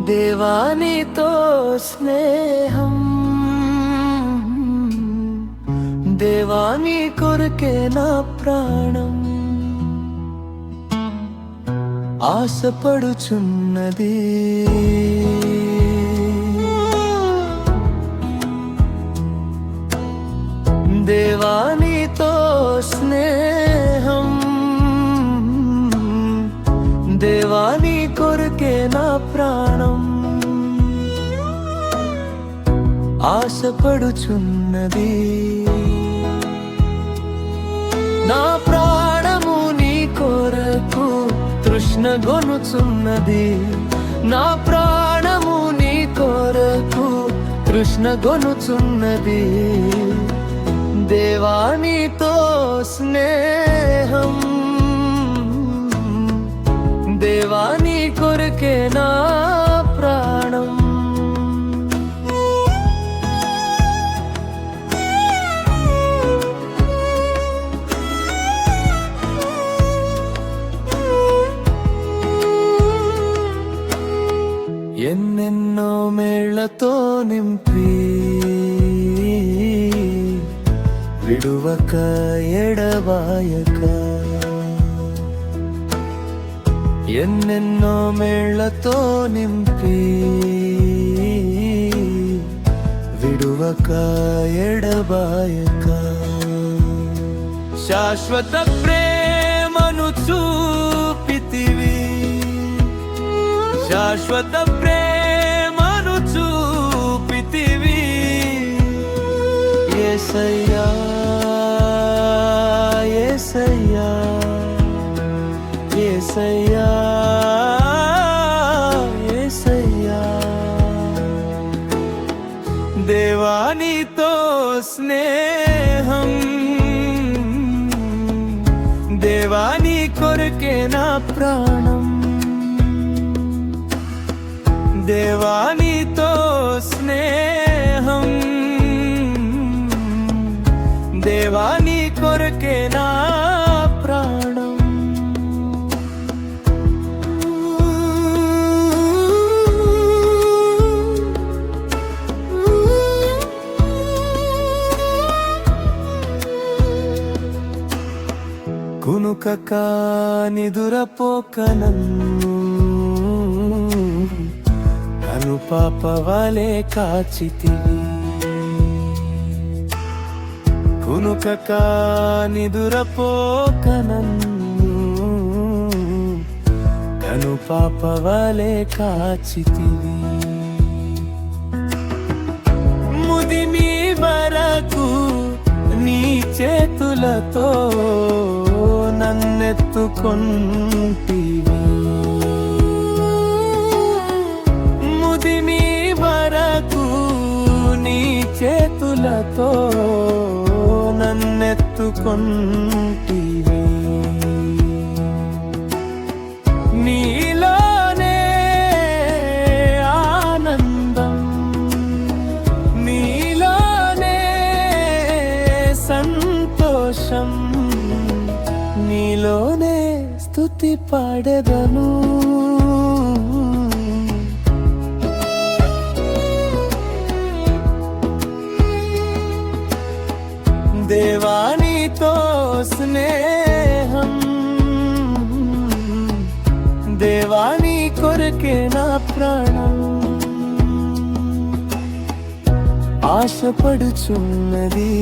దేవానితో స్నేహం, దేవాని కొరకే నా ప్రాణం ఆశపడుచున్నది. దేవానితో స్నేహం, దేవాని కొరకే నా ప్రాణం ఆశపడుచున్నది. నా ప్రాణము నీ కొరకు తృష్ణగొనుచున్నది. నా ప్రాణము నీ కొరకు తృష్ణగొనుచున్నది. దేవానితో స్నేహం, దేవాని కొరకే నా ప్రాణం. ఎన్నెన్నో మేళ్లతో నింపి విడువక ఎడబాయక, ఎన్నెన్నో మేళ్లతో నింపి విడువక ఎడబాయక, శాశ్వత ప్రేమను చూపితివి, శాశ్వత ప్రేమను చూపితివి. యేసయ్యా యేసయ్యా యేసయ్యా యేసయ్యా. దేవానితో స్నేహం, దేవాని కొరకే నా ప్రాణం. దేవానితో స్నేహం, దేవాని కొరకే నా ప్రాణం. కునుకక నిదురపోక నన్ను కనుపాప వలె కాచితివి. కునుకక నిదురపోక నన్ను కనుపాప వలె కాచితివి. ముదిమి వరకు నీ చేతులతో నన్నెత్తుకొంటివి. ముదిమి వరకు నీ చేతులతో నన్నెత్తుకొంటివి. నీలోనే ఆనందం, నీలోనే సంతోషం, నీలోనే స్తుతి పాడెదను. దేవానితో స్నేహం, దేవాని కొరకే నా ప్రాణం ఆశపడుచున్నది.